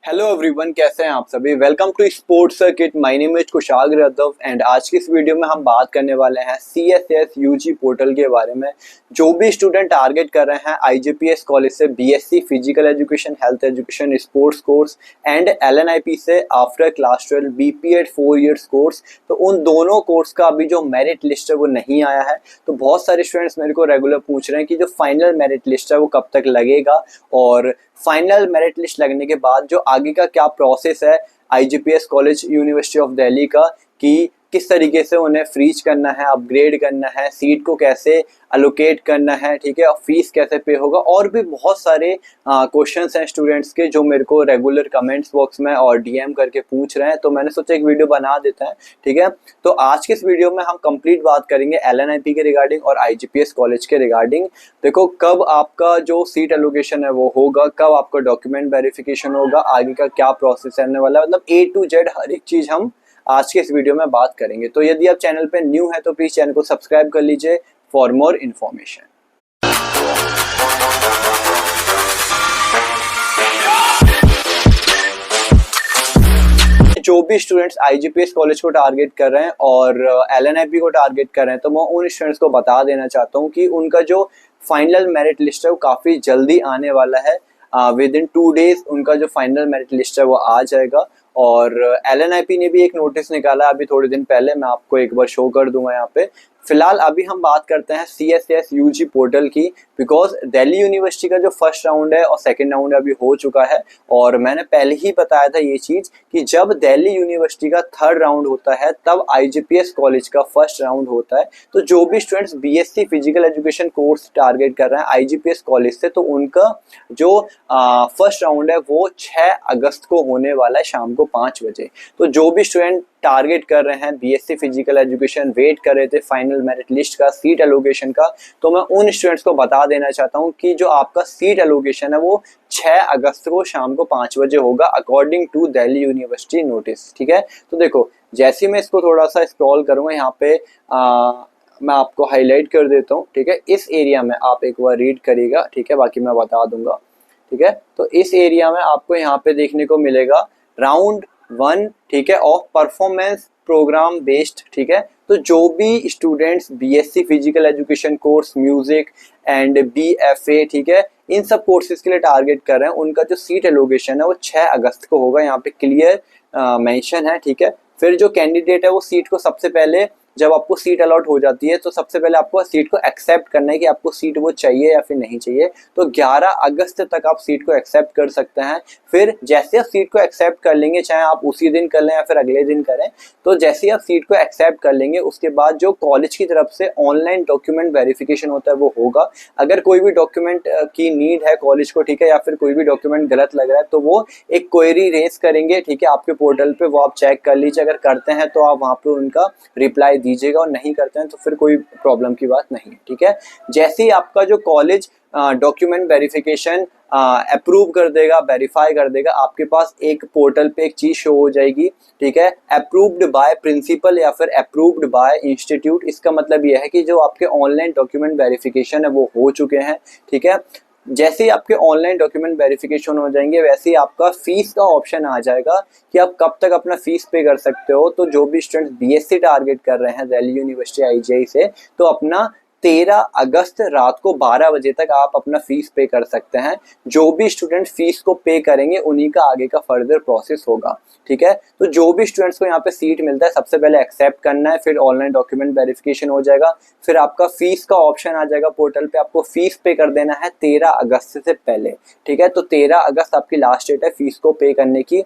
Hello everyone, कैसे हैं आप सभी। Welcome to sports circuit. My name is Kushagra Yadav and आज की इस वीडियो में हम बात करने वाले हैं सीएसएस यूजी पोर्टल के बारे में। जो भी स्टूडेंट टारगेट कर रहे हैं आईजीपीएस कॉलेज से BSc physical education, health education, sports course and LNIP से after class 12 BPEd 4 years course, तो उन दोनों कोर्स का अभी जो मेरिट लिस्ट है वो नहीं आया है। तो बहुत सारे स्टूडेंट्स मेरे को रेगुलर पूछ रहे हैं कि जो फाइनल मेरिट लिस्ट है वो कब तक लगेगा, और फाइनल मेरिट लिस्ट लगने के बाद जो आगे का क्या प्रोसेस है आईजीपीएस कॉलेज यूनिवर्सिटी ऑफ दिल्ली का, कि किस तरीके से उन्हें फ्रीज करना है, अपग्रेड करना है, सीट को कैसे अलोकेट करना है, ठीक है, और फीस कैसे पे होगा, और भी बहुत सारे क्वेश्चंस हैं स्टूडेंट्स के जो मेरे को रेगुलर कमेंट्स बॉक्स में और डीएम करके पूछ रहे हैं। तो मैंने सोचा एक वीडियो बना देते हैं, ठीक है। तो आज के इस वीडियो में हम कंप्लीट बात करेंगे एलएनआईपी के रिगार्डिंग और आईजीपीएस कॉलेज के रिगार्डिंग। देखो, कब आपका जो सीट एलोकेशन है वो होगा, कब आपका डॉक्यूमेंट वेरिफिकेशन होगा, आगे का क्या प्रोसेस रहने वाला है, मतलब ए टू जेड हर एक चीज हम आज के इस वीडियो में बात करेंगे। तो यदि आप चैनल पे न्यू है तो प्लीज चैनल को सब्सक्राइब कर लीजिए फॉर मोर इन्फॉर्मेशन। जो भी स्टूडेंट्स आईजीपीएस कॉलेज को टारगेट कर रहे हैं और एलएनआईपी को टारगेट कर रहे हैं, तो मैं उन स्टूडेंट्स को बता देना चाहता हूँ कि उनका जो फाइनल मेरिट लिस्ट है वो काफ़ी जल्दी आने वाला है। विद इन 2 डेज उनका जो फाइनल मेरिट लिस्ट है वो आ जाएगा। और एलएनआईपी ने भी एक नोटिस निकाला अभी थोड़े दिन पहले, मैं आपको एक बार शो कर दूंगा यहाँ पे। फिलहाल अभी हम बात करते हैं सीएसएस यूजी पोर्टल की, बिकॉज दिल्ली यूनिवर्सिटी का जो फर्स्ट राउंड है और सेकंड राउंड अभी हो चुका है। और मैंने पहले ही बताया था ये चीज कि जब दिल्ली यूनिवर्सिटी का थर्ड राउंड होता है तब आईजीपीएस कॉलेज का फर्स्ट राउंड होता है। तो जो भी students BSc physical education course target कर रहे हैं आईजीपीएस कॉलेज से, तो उनका जो फर्स्ट राउंड है वो 6 अगस्त को होने वाला है शाम को 5 बजे। तो जो भी स्टूडेंट टारगेट कर रहे हैं बीएससी फिजिकल एजुकेशन, वेट कर रहे थे फाइनल मेरिट लिस्ट का, सीट एलोकेशन का, तो मैं उन स्टूडेंट्स को बता देना चाहता हूं कि जो आपका सीट एलोकेशन है वो 6 अगस्त को शाम को 5 बजे होगा according to Delhi university notice, ठीक है। तो देखो, जैसे ही मैं इसको थोड़ा सा स्क्रॉल करूंगा यहाँ पे मैं आपको हाईलाइट कर देता हूँ, ठीक है। इस एरिया में आप एक बार रीड करिएगा, ठीक है, बाकी मैं बता दूंगा, ठीक है। तो इस एरिया में आपको यहाँ पे देखने को मिलेगा राउंड 1, ठीक है, ऑफ परफॉर्मेंस प्रोग्राम बेस्ड, ठीक है। तो जो भी students BSc physical education course, music and BFA, ठीक है, इन सब कोर्सेज के लिए टारगेट कर रहे हैं, उनका जो सीट एलोकेशन है वो 6 अगस्त को होगा। यहाँ पे क्लियर मेंशन है, ठीक है। फिर जो कैंडिडेट है वो सीट को सबसे पहले, जब आपको सीट अलॉट हो जाती है तो सबसे पहले आपको सीट को एक्सेप्ट करना है कि आपको सीट वो चाहिए या फिर नहीं चाहिए। तो 11 अगस्त तक आप सीट को एक्सेप्ट कर सकते हैं। फिर जैसे आप सीट को एक्सेप्ट कर लेंगे, चाहे आप उसी दिन कर लें या फिर अगले दिन करें, तो जैसे ही आप सीट को एक्सेप्ट कर लेंगे उसके बाद जो कॉलेज की तरफ से ऑनलाइन डॉक्यूमेंट वेरिफिकेशन होता है वो होगा। अगर कोई भी डॉक्यूमेंट की नीड है कॉलेज को, ठीक है, या फिर कोई भी डॉक्यूमेंट गलत लग रहा है तो वो एक क्वेरी रेज करेंगे, ठीक है, आपके पोर्टल पे, वो आप चेक कर लीजिए। अगर करते हैं तो आप वहाँ पे उनका रिप्लाई दीजिएगा, और नहीं करते हैं तो फिर कोई प्रॉब्लम की बात नहीं है, ठीक है। जैसे ही आपका जो कॉलेज डॉक्यूमेंट वेरिफिकेशन अप्रूव कर देगा, वेरीफाई कर देगा, आपके पास एक पोर्टल पे एक चीज शो हो जाएगी, ठीक है, अप्रूव्ड बाय प्रिंसिपल या फिर अप्रूव्ड बाय इंस्टीट्यूट। इसका मतलब यह है कि जो आपके ऑनलाइन डॉक्यूमेंट वेरिफिकेशन है वो हो चुके हैं, ठीक है। जैसे ही आपके ऑनलाइन डॉक्यूमेंट वेरिफिकेशन हो जाएंगे वैसे ही आपका फीस का ऑप्शन आ जाएगा कि आप कब तक अपना फीस पे कर सकते हो। तो जो भी स्टूडेंट्स बीएससी टारगेट कर रहे हैं दिल्ली यूनिवर्सिटी आईजीआई से, तो अपना 13 अगस्त रात को 12 बजे तक आप अपना फीस पे कर सकते हैं। जो भी स्टूडेंट फीस को पे करेंगे उन्हीं का आगे का फर्दर प्रोसेस होगा, ठीक है। तो जो भी स्टूडेंट्स को यहाँ पे सीट मिलता है सबसे पहले एक्सेप्ट करना है, फिर ऑनलाइन डॉक्यूमेंट वेरिफिकेशन हो जाएगा, फिर आपका फीस का ऑप्शन आ जाएगा पोर्टल पे, आपको फीस पे कर देना है 13 अगस्त से पहले, ठीक है। तो 13 अगस्त आपकी लास्ट डेट है फीस को पे करने की।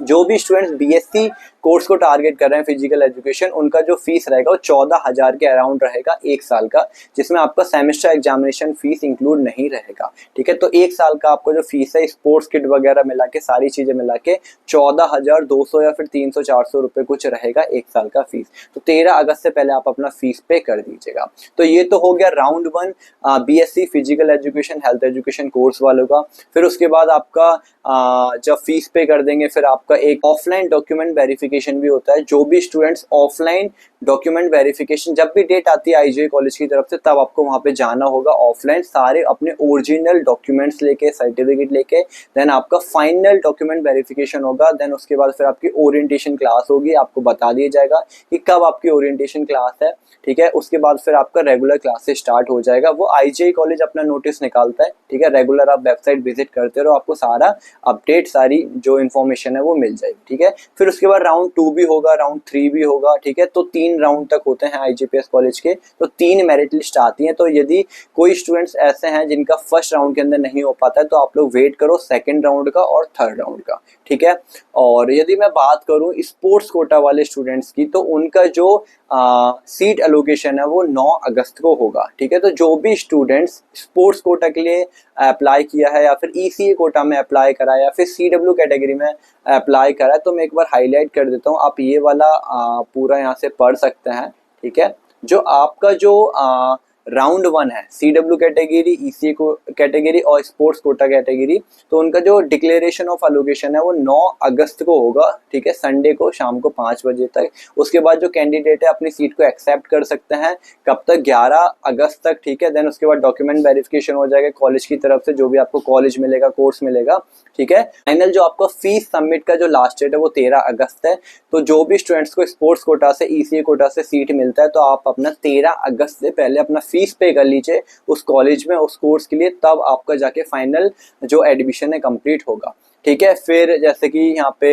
जो भी स्टूडेंट्स बीएससी कोर्स को टारगेट कर रहे हैं फिजिकल एजुकेशन, उनका जो फीस रहेगा वो 14,000 के अराउंड रहेगा 1 साल का, जिसमें आपका सेमेस्टर एग्जामिनेशन फीस इंक्लूड नहीं रहेगा, ठीक है। तो 1 साल का आपको जो फीस है स्पोर्ट्स किट वगैरह मिला के, सारी चीजें मिला के 14,200 या फिर 300-400 रुपए कुछ रहेगा 1 साल का फीस। तो 13 अगस्त से पहले आप अपना फीस पे कर दीजिएगा। तो ये तो हो गया round 1 BSc physical education, health education course वालों का। फिर उसके बाद आपका जब फीस पे कर देंगे फिर आप आपका एक ऑफलाइन डॉक्यूमेंट वेरिफिकेशन भी होता है। जो भी स्टूडेंट्स ऑफलाइन डॉक्यूमेंट वेरिफिकेशन, जब भी डेट आती है आईजीआई कॉलेज की तरफ से, तब आपको वहाँ पे जाना होगा ऑफलाइन, सारे अपने ओरिजिनल डॉक्यूमेंट्स लेके, सर्टिफिकेट लेके, देन आपका फाइनल डॉक्यूमेंट वेरिफिकेशन होगा। देन उसके बाद फिर आपकी ओरिएंटेशन क्लास होगी, आपको बता दिया जाएगा कि कब आपकी ओरिएंटेशन क्लास है, ठीक है। उसके बाद फिर आपका रेगुलर क्लासेस स्टार्ट हो जाएगा। वो आईजीआई कॉलेज अपना नोटिस निकालता है, ठीक है। रेगुलर आप वेबसाइट विजिट करते रहो, आपको सारा अपडेट, सारी जो इन्फॉर्मेशन है वो मिल जाएगी, ठीक है। फिर उसके बाद राउंड 2 भी होगा, राउंड 3 भी होगा, ठीक है। तो 3 राउंड तक होते हैं आईजीपीएस कॉलेज के। तो 3 मेरिट लिस्ट आती हैं। तो यदि कोई स्टूडेंट्स ऐसे हैं जिनका फर्स्ट राउंड के अंदर नहीं हो पाता है, तो आप लोग वेट करो सेकेंड राउंड का और थर्ड राउंड का, ठीक है। और यदि मैं बात करूं स्पोर्ट्स कोटा वाले स्टूडेंट्स की, तो उनका जो सीट एलोकेशन है वो 9 अगस्त को होगा, ठीक है। तो जो भी स्टूडेंट्स स्पोर्ट्स कोटा के लिए अप्लाई किया है, या फिर ईसीए कोटा में अप्लाई करा है, या फिर सीडब्ल्यू कैटेगरी में अप्लाई करा है, तो मैं एक बार हाईलाइट कर देता हूँ, आप ये वाला पूरा यहाँ से पढ़ सकते हैं, ठीक है। जो आपका जो राउंड 1 है, सीडब्ल्यू कैटेगरी, ईसीए कैटेगरी और स्पोर्ट्स कोटा कैटेगरी, तो उनका जो डिक्लेरेशन ऑफ एलोकेशन है वो 9 अगस्त को होगा, ठीक है, संडे को शाम को 5 बजे तक। उसके बाद जो कैंडिडेट है अपनी सीट को एक्सेप्ट कर सकते हैं, कब तक, 11 अगस्त तक, ठीक है। देन उसके बाद डॉक्यूमेंट वेरिफिकेशन हो जाएगा कॉलेज की तरफ से, जो भी आपको कॉलेज मिलेगा, कोर्स मिलेगा, ठीक है। फाइनल जो आपका फीस सबमिट का जो लास्ट डेट है वो 13 अगस्त है। तो जो भी स्टूडेंट्स को स्पोर्ट्स कोटा से, ईसीए कोटा से सीट मिलता है, तो आप अपना 13 अगस्त से पहले अपना फीस पे कर लीजिए उस कॉलेज में, उस कोर्स के लिए, तब आपका जाके फाइनल जो एडमिशन है कंप्लीट होगा, ठीक है। फिर जैसे कि यहाँ पे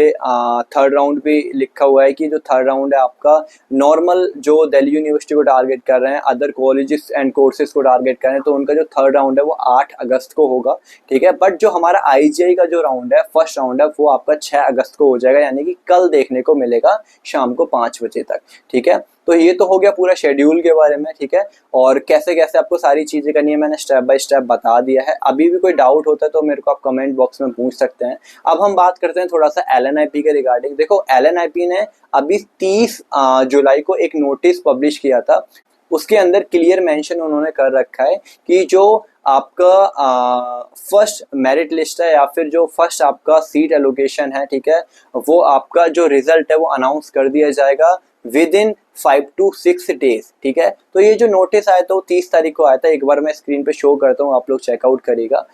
थर्ड राउंड भी लिखा हुआ है कि जो थर्ड राउंड है आपका नॉर्मल, जो दिल्ली यूनिवर्सिटी को टारगेट कर रहे हैं, अदर कॉलेजेस एंड कोर्सेज को टारगेट कर रहे हैं, तो उनका जो थर्ड राउंड है वो 8 अगस्त को होगा, ठीक है। बट जो हमारा आईजीआई का जो राउंड है, फर्स्ट राउंड है, वो आपका 6 अगस्त को हो जाएगा, यानी कि कल देखने को मिलेगा शाम को 5 बजे तक, ठीक है। तो ये तो हो गया पूरा शेड्यूल के बारे में, ठीक है। और कैसे कैसे आपको सारी चीज़ें करनी है मैंने स्टेप बाय स्टेप बता दिया है। अभी भी कोई डाउट होता है तो मेरे को आप कमेंट बॉक्स में पूछ सकते हैं। अब हम बात करते हैं थोड़ा सा एलएनआईपी के रिगार्डिंग। देखो, एलएनआईपी ने अभी 30 जुलाई को एक नोटिस पब्लिश किया था। उसके अंदर क्लियर मेंशन उन्होंने कर रखा है कि जो आपका फर्स्ट मेरिट लिस्ट है, या फिर जो फर्स्ट आपका सीट एलोकेशन है, ठीक है, वो आपका जो रिजल्ट है वो अनाउंस कर दिया जाएगा विद इन 5 to 6 डेज, ठीक है। तो ये जो नोटिस आया था वो 30 तारीख को आया था। एक बार मैं स्क्रीन पे शो करता हूँ, आप लोग चेकआउट करिएगा।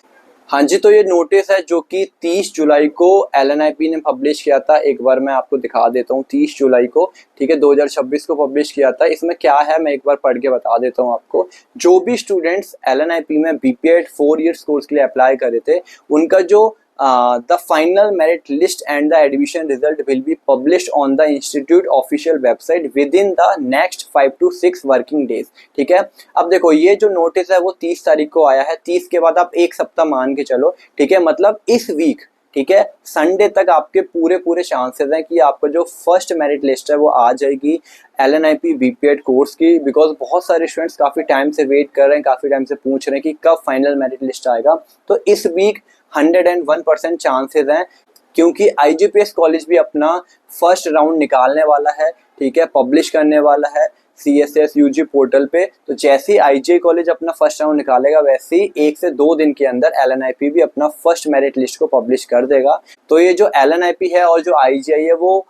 हाँ जी, तो ये नोटिस है जो कि 30 जुलाई को एलएनआईपी ने पब्लिश किया था। एक बार मैं आपको दिखा देता हूँ, 30 जुलाई को, ठीक है, 2026 को पब्लिश किया था। इसमें क्या है मैं एक बार पढ़ के बता देता हूँ आपको। जो भी स्टूडेंट्स एलएनआईपी में बीपीएड 4 ईयर्स कोर्स के लिए अप्लाई करे थे, उनका जो the final merit list and the admission result will be published on the institute official website within the next 5 to 6 working days, ठीक है। अब देखो, ये जो नोटिस है वो 30 तारीख को आया है। 30 के बाद आप एक सप्ताह मान के चलो, ठीक है, मतलब इस वीक, ठीक है, संडे तक आपके पूरे चांसेस हैं कि आपका जो फर्स्ट मेरिट लिस्ट है वो आ जाएगी एलएनआईपी बीपीएड कोर्स की। बिकॉज बहुत सारे स्टूडेंट्स काफ़ी टाइम से वेट कर रहे हैं, काफ़ी टाइम से पूछ रहे हैं कि कब फाइनल मेरिट लिस्ट आएगा। तो इस वीक 101% चांसेस हैं, क्योंकि आईजीपीएस कॉलेज भी अपना फर्स्ट राउंड निकालने वाला है, ठीक है, पब्लिश करने वाला है CSS UG पोर्टल पे। तो जैसे ही आईजीआई कॉलेज अपना फर्स्ट राउंड निकालेगा, वैसे ही 1 से 2 दिन के अंदर एलएनआईपी भी अपना फर्स्ट मेरिट लिस्ट को पब्लिश कर देगा। तो ये जो एलएनआईपी है और जो आईजीआई है वो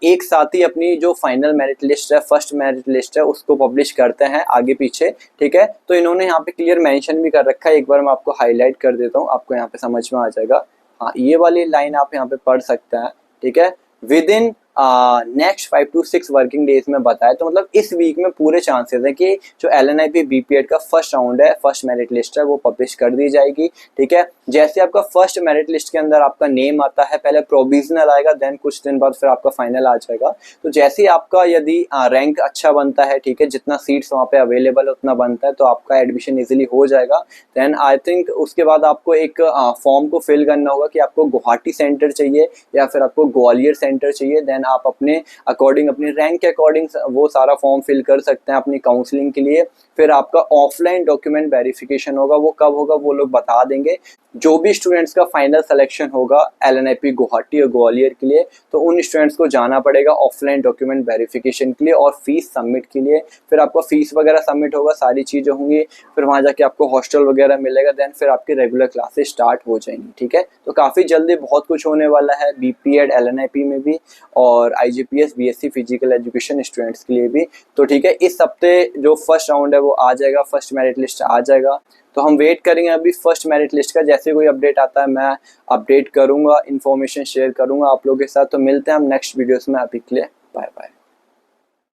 एक साथ ही अपनी जो फाइनल मेरिट लिस्ट है, फर्स्ट मेरिट लिस्ट है, उसको पब्लिश करते हैं आगे पीछे, ठीक है। तो इन्होंने यहाँ पे क्लियर मेंशन भी कर रखा है। एक बार मैं आपको हाईलाइट कर देता हूँ, आपको यहाँ पे समझ में आ जाएगा। हाँ, ये वाली लाइन आप यहाँ पे पढ़ सकते हैं, ठीक है, with in next 5 to 6 working days में बताया। तो मतलब इस वीक में पूरे चांसेस है कि जो एलएनआईपी बीपीएड का फर्स्ट राउंड है, फर्स्ट मेरिट लिस्ट है, वो पब्लिश कर दी जाएगी, ठीक है। जैसे आपका फर्स्ट मेरिट लिस्ट के अंदर आपका नेम आता है, पहले प्रोविजनल आएगा, देन कुछ दिन बाद फिर आपका फाइनल आ जाएगा। तो जैसे ही आपका यदि रैंक अच्छा बनता है, ठीक है, जितना सीट्स वहाँ पे अवेलेबल है उतना बनता है, तो आपका एडमिशन इजीली हो जाएगा। देन आई थिंक उसके बाद आपको एक फॉर्म को फिल करना होगा कि आपको गुवाहाटी सेंटर चाहिए या फिर आपको ग्वालियर सेंटर चाहिए। देन देन आप अपने अकॉर्डिंग, अपनी रैंक के अकॉर्डिंग वो सारा फॉर्म फिल कर सकते हैं अपनी काउंसलिंग के लिए। फिर आपका ऑफलाइन डॉक्यूमेंट वेरिफिकेशन होगा, वो कब होगा वो लोग बता देंगे। जो भी स्टूडेंट्स का फाइनल सिलेक्शन होगा LNIP गुवाहाटी और ग्वालियर के लिए, तो उन स्टूडेंट्स को जाना पड़ेगा ऑफलाइन डॉक्यूमेंट वेरिफिकेशन के लिए और फीस सबमिट के लिए। फिर आपका फीस वगैरह सबमिट होगा, सारी चीज़ें होंगी, फिर वहाँ जाके आपको हॉस्टल वगैरह मिलेगा, देन फिर आपकी रेगुलर क्लासेस स्टार्ट हो जाएंगी। ठीक है, तो काफ़ी जल्दी बहुत कुछ होने वाला है BPED LNIP में भी और IGPS BSc physical education students के लिए भी। तो ठीक है, इस हफ्ते जो फर्स्ट राउंड है वो आ जाएगा, फर्स्ट मेरिट लिस्ट आ जाएगा। तो हम वेट करेंगे अभी फर्स्ट मेरिट लिस्ट का। जैसे कोई अपडेट आता है मैं अपडेट करूंगा, इन्फॉर्मेशन शेयर करूंगा आप लोगों के साथ। तो मिलते हैं हम नेक्स्ट वीडियोस में, अभी के लिए बाय बाय।